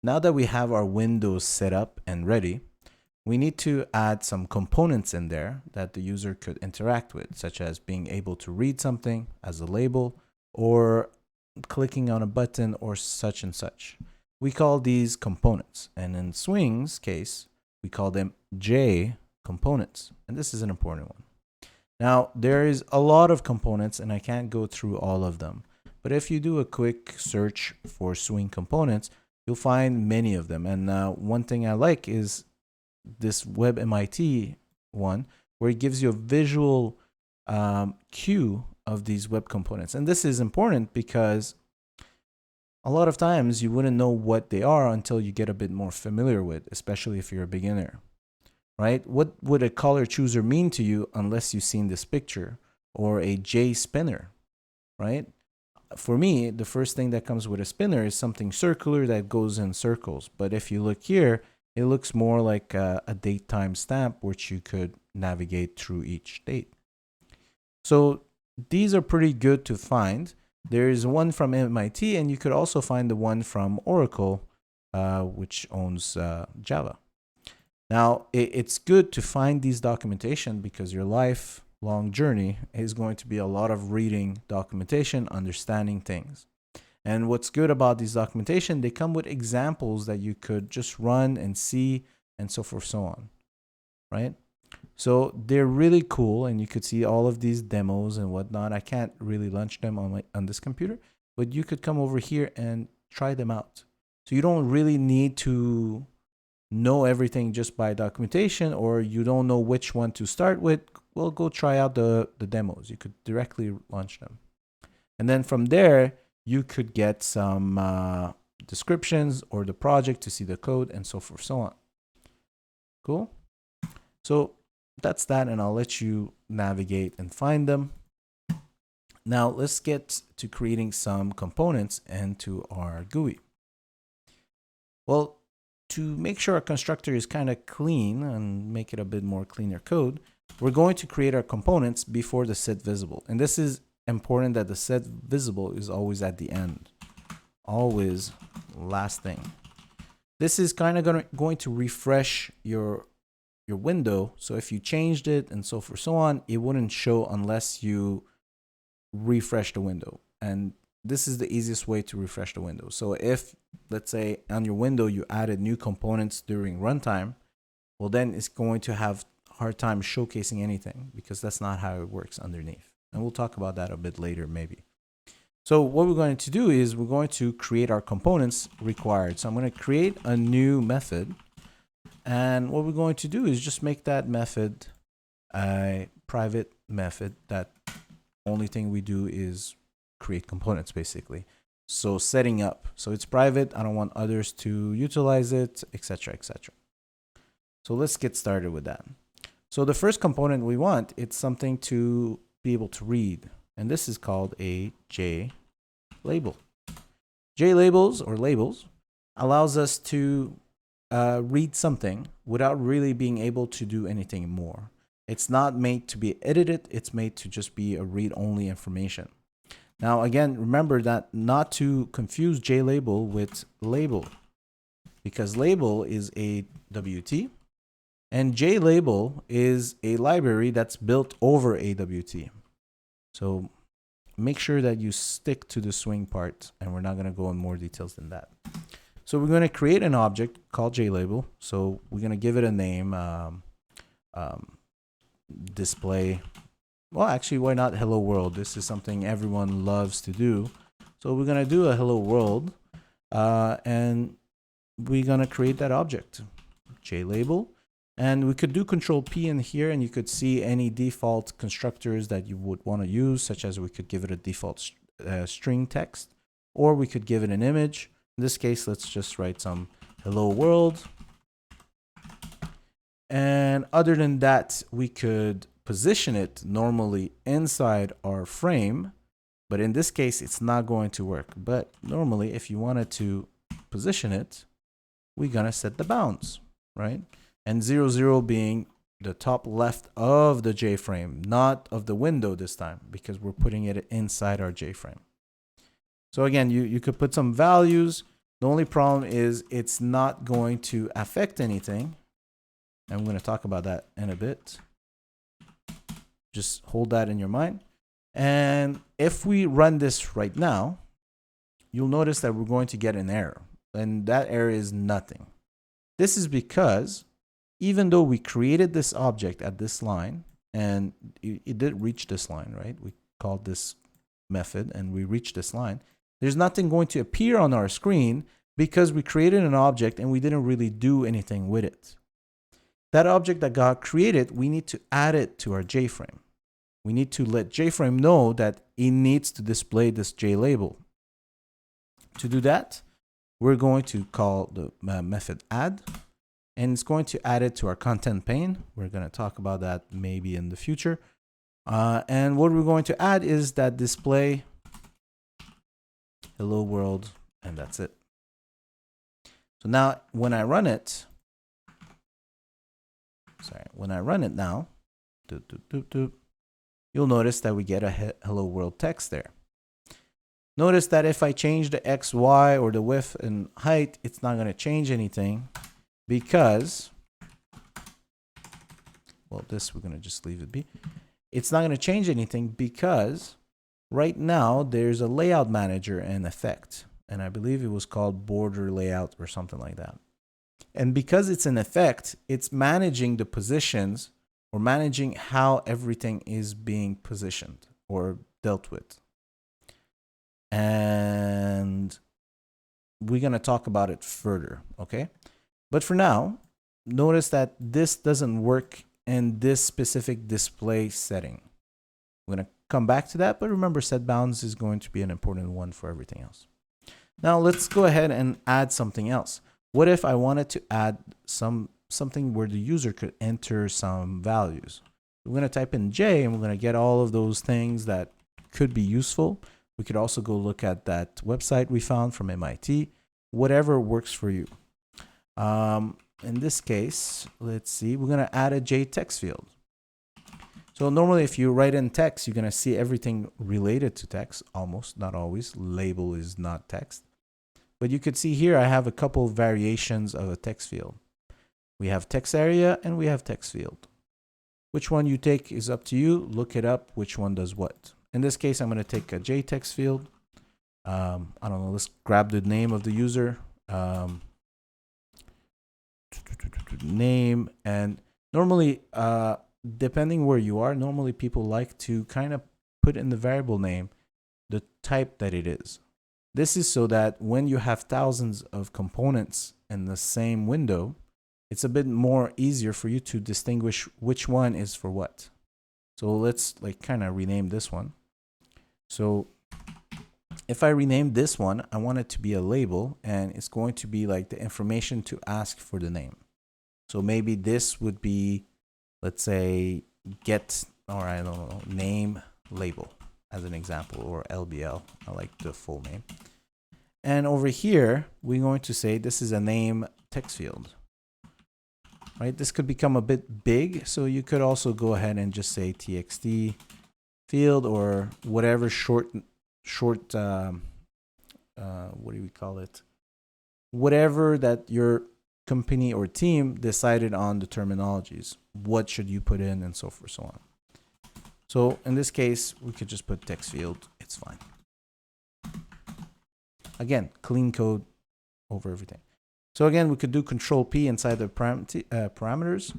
Now that we have our windows set up and ready, we need to add some components in there that the user could interact with, such as being able to read something as a label or clicking on a button or such and such. We call these components. And in Swing's case, we call them JComponents. And this is an important one. Now, there is a lot of components, and I can't go through all of them. But if you do a quick search for Swing components, you'll find many of them. And one thing I like is this WebMIT one, where it gives you a visual cue of these web components. And this is important because a lot of times you wouldn't know what they are until you get a bit more familiar with, especially if you're a beginner, right? What would a color chooser mean to you unless you've seen this picture, or a J spinner, right? For me, the first thing that comes with a spinner is something circular that goes in circles. But if you look here, it looks more like a date time stamp, which you could navigate through each date. So these are pretty good to find. There is one from MIT, and you could also find the one from Oracle, which owns Java. Now, it's good to find these documentation because your lifelong journey is going to be a lot of reading documentation, understanding things. And what's good about these documentation, they come with examples that you could just run and see, and so forth, so on, right? So they're really cool, and you could see all of these demos and whatnot. I can't really launch them on this computer, but you could come over here and try them out. So you don't really need to know everything just by documentation, or you don't know which one to start with. Well, go try out the demos. You could directly launch them. And then from there, you could get some descriptions or the project to see the code and so forth, so on. Cool. So that's that, and I'll let you navigate and find them. Now let's get to creating some components into our GUI. Well, to make sure our constructor is kind of clean and make it a bit more cleaner code, we're going to create our components before the set visible. And this is important, that the set visible is always at the end, always last thing. This is kind of going to refresh your window. So if you changed it and so forth, so on, it wouldn't show unless you refresh the window. And this is the easiest way to refresh the window. So if, let's say, on your window you added new components during runtime, well, then it's going to have a hard time showcasing anything, because that's not how it works underneath. And we'll talk about that a bit later, maybe. So what we're going to do is we're going to create our components required. So I'm going to create a new method. And what we're going to do is just make that method a private method. That only thing we do is create components, basically. So setting up. So it's private. I don't want others to utilize it, etc., etc. So let's get started with that. So the first component we want, it's something to be able to read. And this is called a Jlabel. Jlabels, or labels, allows us to read something without really being able to do anything more. It's not made to be edited. It's made to just be a read-only information. Now, again, remember that not to confuse Jlabel with label, because label is a WT and Jlabel is a library that's built over a WT. So make sure that you stick to the Swing part, and we're not going to go in more details than that. So we're going to create an object called Jlabel. So we're going to give it a name, display. Well, actually, why not hello world? This is something everyone loves to do. So we're going to do a hello world, and we're going to create that object, Jlabel. And we could do Control P in here, and you could see any default constructors that you would want to use, such as we could give it a default string text, or we could give it an image. In this case, let's just write some hello world. And other than that, we could position it normally inside our frame, but in this case, it's not going to work. But normally, if you wanted to position it, we're gonna set the bounds, right? And 0, 0 being the top left of the J frame, not of the window this time, because we're putting it inside our J frame. So again, you could put some values. The only problem is it's not going to affect anything. I'm going to talk about that in a bit. Just hold that in your mind. And if we run this right now, you'll notice that we're going to get an error. And that error is nothing. This is because even though we created this object at this line, and it did reach this line, right? We called this method and we reached this line. There's nothing going to appear on our screen because we created an object and we didn't really do anything with it. That object that got created, we need to add it to our JFrame. We need to let JFrame know that it needs to display this JLabel. To do that, we're going to call the method add, and it's going to add it to our content pane. We're going to talk about that maybe in the future. And what we're going to add is that display hello world, and that's it. So now when I run it, now, you'll notice that we get a hello world text there. Notice that if I change the X, Y, or the width and height, it's not going to change anything because, well, this we're going to just leave it be. It's not going to change anything because right now there's a layout manager and effect. And I believe it was called border layout or something like that. And because it's an effect, it's managing the positions or managing how everything is being positioned or dealt with. And we're going to talk about it further, okay? But for now, notice that this doesn't work in this specific display setting. We're going to come back to that, but remember, set bounds is going to be an important one for everything else. Now let's go ahead and add something else. What if I wanted to add something where the user could enter some values? We're going to type in J and we're going to get all of those things that could be useful. We could also go look at that website we found from MIT, whatever works for you. In this case, let's see, we're going to add a J text field. So normally if you write in text, you're going to see everything related to text, almost, not always. Label is not text. But you could see here I have a couple of variations of a text field. We have text area and we have text field. Which one you take is up to you. Look it up, which one does what. In this case, I'm going to take a J text field. I don't know, let's grab the name of the user. Name, and normally, depending where you are, normally people like to kind of put in the variable name the type that it is. This is so that when you have thousands of components in the same window, it's a bit more easier for you to distinguish which one is for what. So let's like kind of rename this one. So if I rename this one, I want it to be a label, and it's going to be like the information to ask for the name. So maybe this would be, let's say, get, or I don't know, name label as an example, or LBL. I like the full name. And over here, we're going to say this is a name text field. Right? This could become a bit big, so you could also go ahead and just say txt field or whatever short what do we call it? Whatever that your company or team decided on the terminologies. What should you put in, and so forth, so on. So in this case, we could just put text field. It's fine. Again, clean code over everything. So again, we could do Control P inside the parameters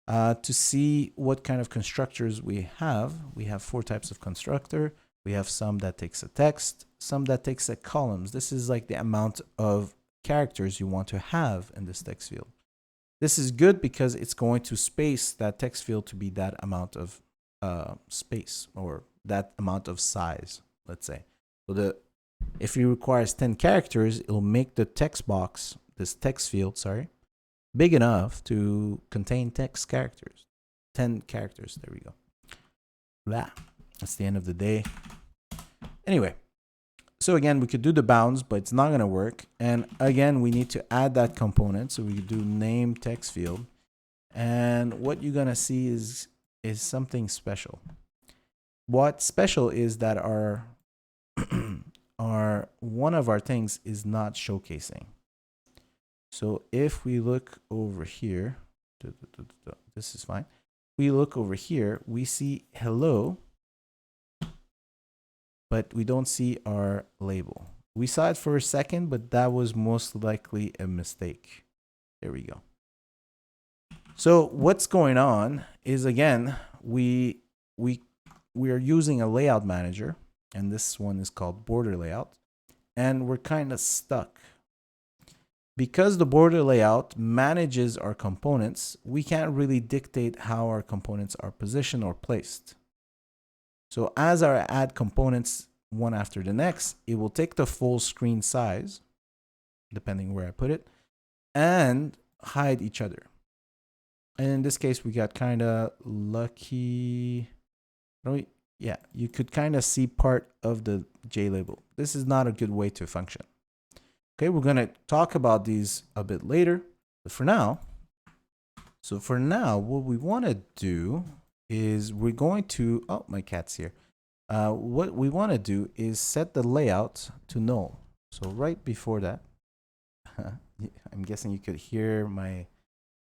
to see what kind of constructors we have. We have 4 types of constructor. We have some that takes a text, some that takes a columns. This is like the amount of characters you want to have in this text field. This is good because it's going to space that text field to be that amount of space, or that amount of size, let's say. So if it requires 10 characters, it'll make the text box, this text field, sorry, big enough to contain text characters. 10 characters, there we go. Blah. That's the end of the day. Anyway, so again, we could do the bounds, but it's not going to work. And again, we need to add that component. So we could do name text field. And what you're going to see is something special. What's special is that our one of our things is not showcasing. So if we look over here, this is fine. We look over here, we see hello, but we don't see our label. We saw it for a second, but that was most likely a mistake. There we go. So what's going on is, again, we are using a layout manager, and this one is called border layout, and we're kind of stuck. Because the border layout manages our components, we can't really dictate how our components are positioned or placed. So as I add components one after the next, it will take the full screen size, depending where I put it, and hide each other. And in this case, we got kind of lucky. Yeah, you could kind of see part of the Jlabel. This is not a good way to function. Okay, we're going to talk about these a bit later, but for now, what we want to do is we're going to, oh, my cat's here. What we want to do is set the layout to null. So right before that, I'm guessing you could hear my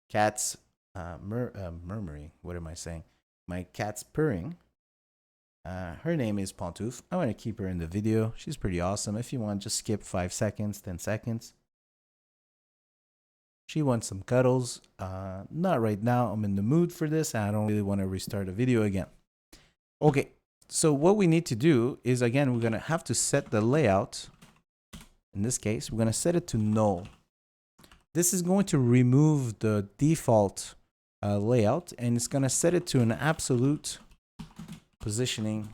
cat's murmuring. What am I saying? My cat's purring. Her name is Pantouf. I want to keep her in the video. She's pretty awesome. If you want, just skip 5 seconds, 10 seconds. She wants some cuddles. Not right now. I'm in the mood for this. And I don't really want to restart the video again. Okay, so what we need to do is, again, we're going to have to set the layout. In this case, we're going to set it to null. This is going to remove the default layout, and it's going to set it to an absolute positioning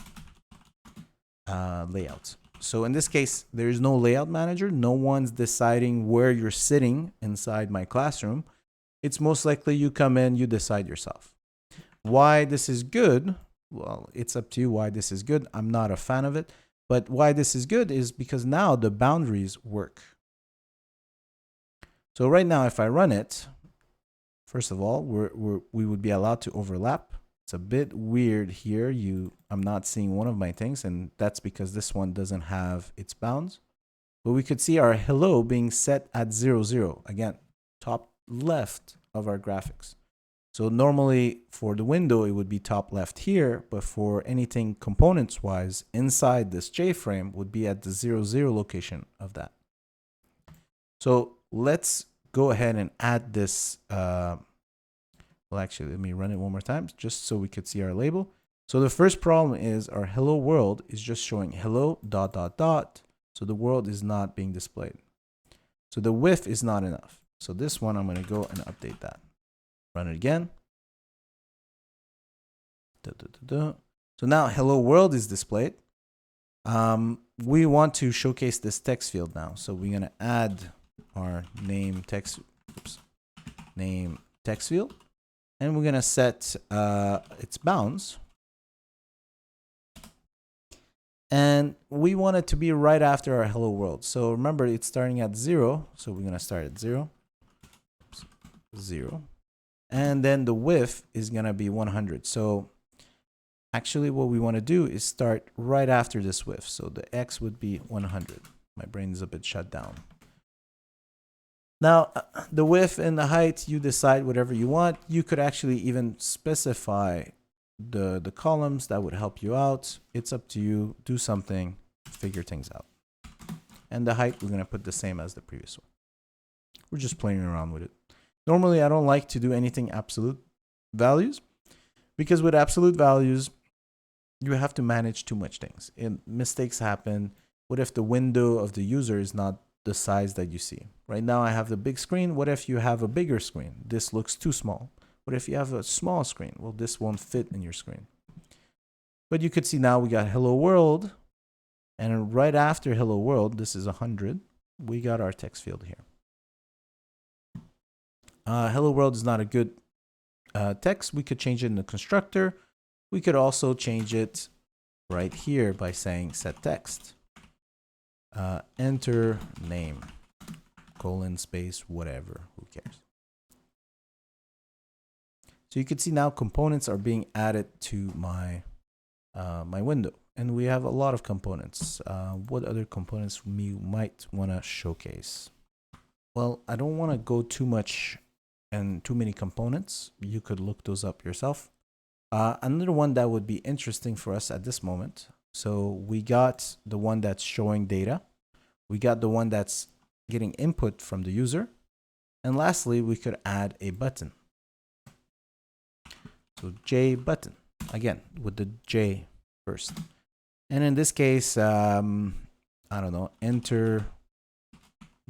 layout. So in this case, there is no layout manager. No one's deciding where you're sitting inside my classroom. It's most likely you come in, you decide yourself. Why this is good? Well, it's up to you why this is good. I'm not a fan of it. But why this is good is because now the boundaries work. So right now, if I run it, first of all, we would be allowed to overlap. It's a bit weird here. I'm not seeing one of my things, and that's because this one doesn't have its bounds. But we could see our hello being set at 0, 0. Again, top left of our graphics. So normally for the window, it would be top left here, but for anything components-wise, inside this JFrame would be at the 0, 0 location of that. So let's go ahead and add this. Well, actually, let me run it one more time just so we could see our label. So the first problem is our hello world is just showing hello ... So the world is not being displayed. So the width is not enough. So this one, I'm going to go and update that. Run it again. So now hello world is displayed. We want to showcase this text field now. So we're going to add our name text field. And we're going to set its bounds. And we want it to be right after our hello world. So remember, it's starting at 0. So we're going to start at 0. 0. And then the width is going to be 100. So actually what we want to do is start right after this width. So the X would be 100. My brain is a bit shut down. Now, the width and the height, you decide whatever you want. You could actually even specify the columns. That would help you out. It's up to you. Do something, figure things out. And the height, we're going to put the same as the previous one. We're just playing around with it. Normally, I don't like to do anything absolute values, because with absolute values, you have to manage too much things. And mistakes happen. What if the window of the user is not the size that you see? Right now, I have the big screen. What if you have a bigger screen? This looks too small. What if you have a small screen? Well, this won't fit in your screen. But you could see now we got hello world. And right after hello world, this is 100. We got our text field here. Hello world is not a good text. We could change it in the constructor. We could also change it right here by saying set text. Enter name, colon, space, whatever, who cares? So you can see now components are being added to my my window. and we have a lot of components. What other components we might want to showcase? Well, I don't want to go too much and too many components. You could look those up yourself. Another one that would be interesting for us at this moment. So we got the one that's showing data. We got the one that's getting input from the user. And lastly, we could add a button. So J button, again, with the J first. And in this case, I don't know, enter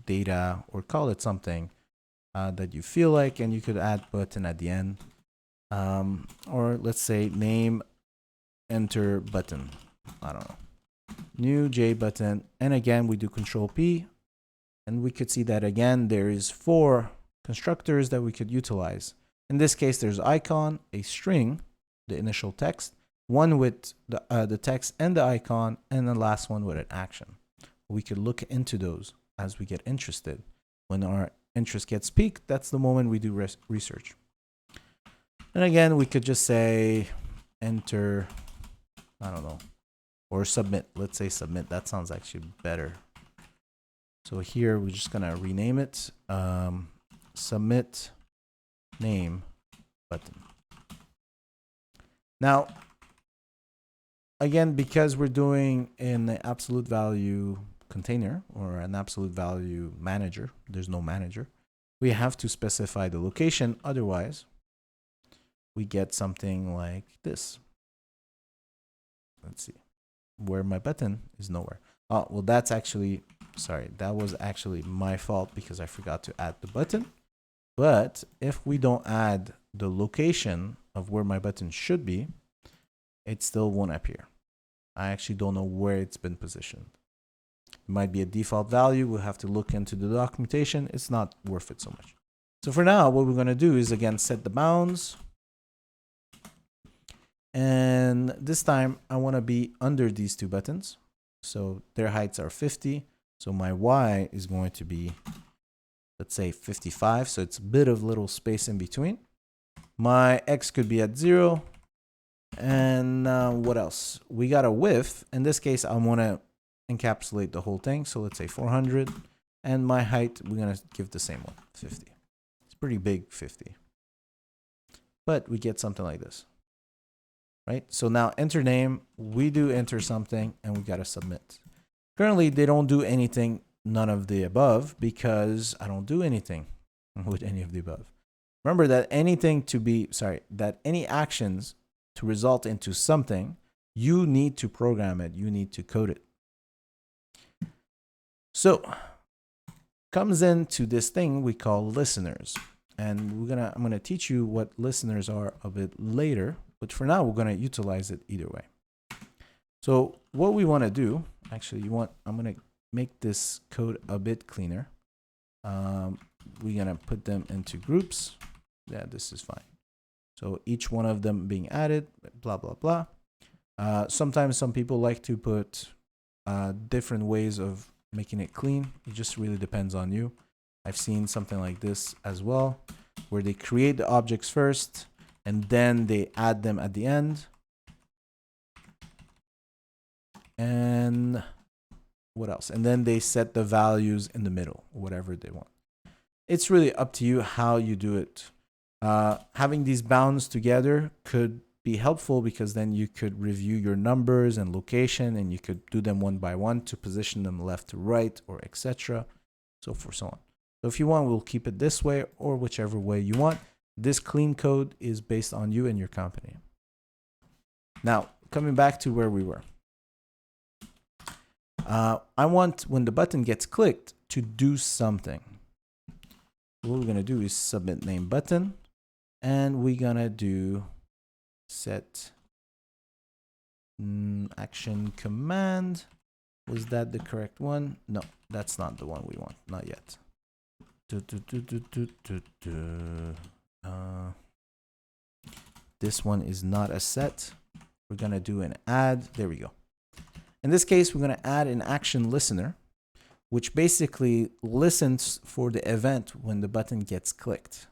data or call it something that you feel like, and you could add button at the end. Or let's say name enter button. I don't know. New J button. And again, we do Control P. And we could see that again, there is 4 constructors that we could utilize. In this case, there's icon, a string, the initial text, one with the text and the icon, and the last one with an action. We could look into those as we get interested. When our interest gets peaked, that's the moment we do research. And again, we could just say enter, I don't know, or submit. Let's say submit. That sounds actually better. So here we're just gonna rename it submit name button. Now, again, because we're doing an absolute value container or an absolute value manager, there's no manager, we have to specify the location. Otherwise, we get something like this. Let's see, where my button is nowhere. Oh, well, that's actually, sorry, that was actually my fault because I forgot to add the button. But if we don't add the location of where my button should be, it still won't appear. I actually don't know where it's been positioned. It might be a default value. We'll have to look into the documentation. It's not worth it so much. So for now, what we're going to do is, again, set the bounds. And this time, I want to be under these 2 buttons. So their heights are 50. So my Y is going to be, let's say, 55. So it's a bit of little space in between. My X could be at 0. And what else? We got a width. In this case, I want to encapsulate the whole thing. So let's say 400. And my height, we're going to give the same one, 50. It's pretty big, 50. But we get something like this. Right? So now enter name, we do enter something, and we got to submit. Currently, they don't do anything, none of the above, because I don't do anything with any of the above. Remember that that any actions to result into something, you need to program it, you need to code it. So comes into this thing we call listeners. And I'm gonna teach you what listeners are a bit later. But for now, we're going to utilize it either way. So what we want to do, actually, I'm going to make this code a bit cleaner. We're going to put them into groups. Yeah, this is fine. So each one of them being added, blah, blah, blah. Sometimes some people like to put different ways of making it clean. It just really depends on you. I've seen something like this as well, where they create the objects first, and then they add them at the end. And what else? And then they set the values in the middle, whatever they want. It's really up to you how you do it. Having these bounds together could be helpful because then you could review your numbers and location, and you could do them one by one to position them left to right or etc. So forth, so on. So if you want, we'll keep it this way or whichever way you want. This clean code is based on you and your company. Now, coming back to where we were. I want, when the button gets clicked, to do something. What we're going to do is submit name button. And we're going to do set action command. Was that the correct one? No, that's not the one we want. Not yet. This one is not a set. We're going to do an add. There we go. In this case, we're going to add an action listener, which basically listens for the event when the button gets clicked.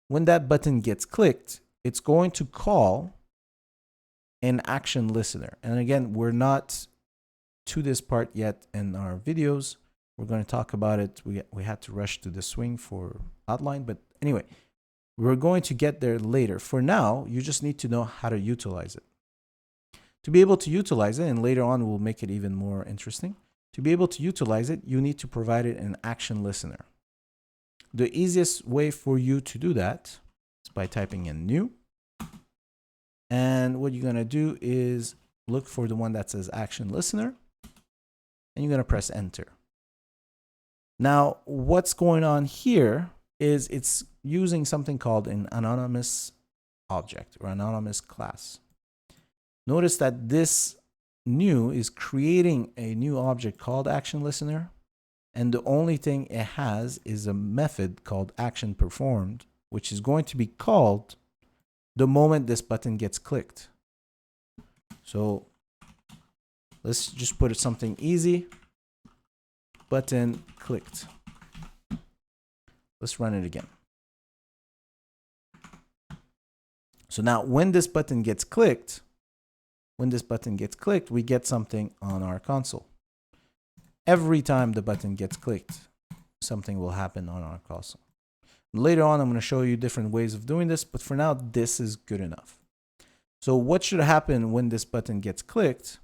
When that button gets clicked, it's going to call an action listener. And again, we're not to this part yet in our videos. We're going to talk about it. We had to rush to the swing for outline, but anyway, we're going to get there later. For now, you just need to know how to utilize it. To be able to utilize it, and later on we'll make it even more interesting, to be able to utilize it, you need to provide it an action listener. The easiest way for you to do that is by typing in new. And what you're going to do is look for the one that says action listener, and you're going to press enter. Now, what's going on here is it's using something called an anonymous object or anonymous class. Notice that this new is creating a new object called action listener, and the only thing it has is a method called action performed, which is going to be called the moment this button gets clicked. So let's just put it something easy. Button clicked. Let's run it again. So now when this button gets clicked, we get something on our console. Every time the button gets clicked, something will happen on our console. Later on, I'm going to show you different ways of doing this, but for now, this is good enough. So what should happen when this button gets clicked?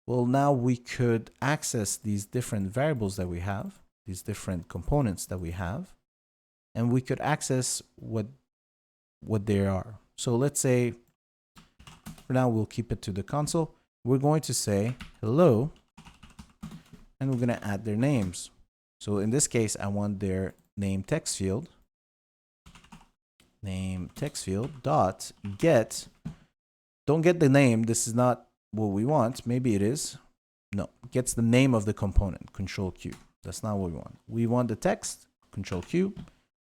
Well, now we could access these different variables that we have, these different components that we have, and we could access what they are. So let's say, for now, we'll keep it to the console. We're going to say hello, and we're going to add their names. So in this case, I want their name text field. Name text field dot get. Don't get the name. This is not what we want. Maybe it is. No, gets the name of the component. Control Q. That's not what we want. We want the text. Control Q.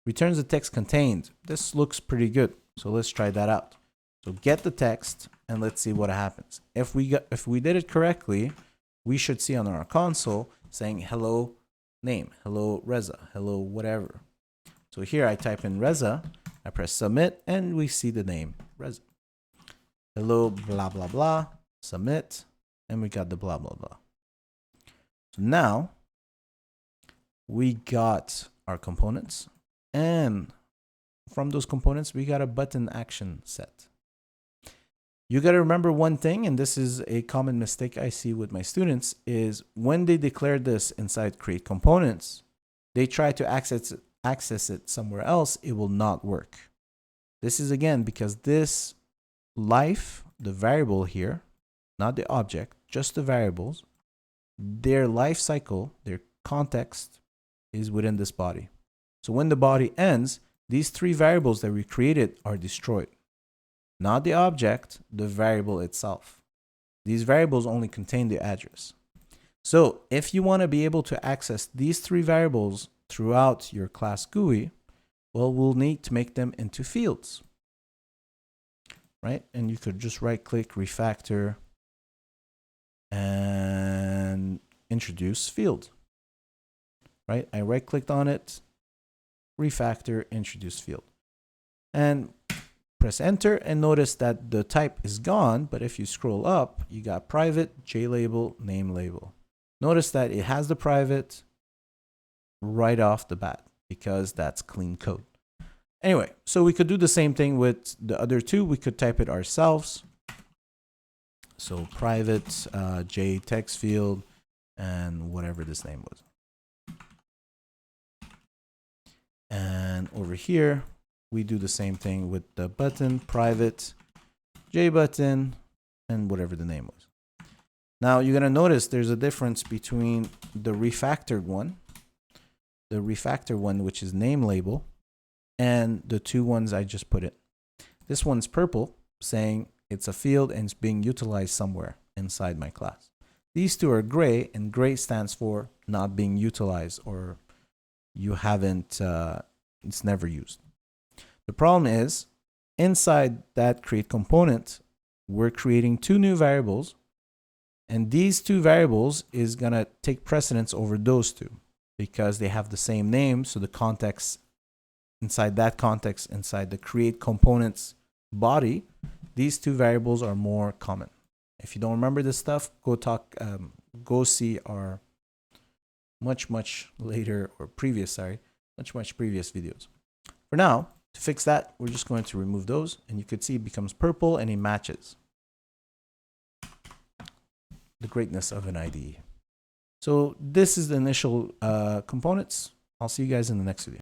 Returns the text contained. This looks pretty good. So let's try that out. So get the text and let's see what happens. If we did it correctly, we should see on our console saying hello name, hello Reza, hello whatever. So here I type in Reza, I press submit, and we see the name Reza. Hello blah blah blah, submit, and we got the blah blah blah. So now we got our components, and from those components we got a button action set. You got to remember one thing, and this is a common mistake I see with my students, is when they declare this inside create components, they try to access it somewhere else, it will not work. This is again because this life, the variable here, not the object, just the variables, their life cycle, their context is within this body. So when the body ends, these three variables that we created are destroyed. Not the object, the variable itself. These variables only contain the address. So if you want to be able to access these three variables throughout your class GUI, well, we'll need to make them into fields, right? And you could just right click, refactor, and introduce field, right? I right clicked on it, refactor, introduce field, and press enter, and notice that the type is gone. But if you scroll up, you got private, Jlabel, name label. Notice that it has the private right off the bat because that's clean code. Anyway, so we could do the same thing with the other two. We could type it ourselves. So private J text field and whatever this name was. And over here, we do the same thing with the button, private J button, and whatever the name was. Now you're going to notice there's a difference between the refactored one, which is name label, and the two ones I just put in. This one's purple, saying it's a field and it's being utilized somewhere inside my class. These two are gray, and gray stands for not being utilized, or you haven't, it's never used. The problem is, inside that create component, we're creating two new variables, and these two variables is going to take precedence over those two because they have the same name. So the context, inside that context, inside the create components body, these two variables are more common. If you don't remember this stuff, go see our much later or previous, much previous videos. For now, to fix that, we're just going to remove those, and you could see it becomes purple and it matches. The greatness of an IDE. So this is the initial components. I'll see you guys in the next video.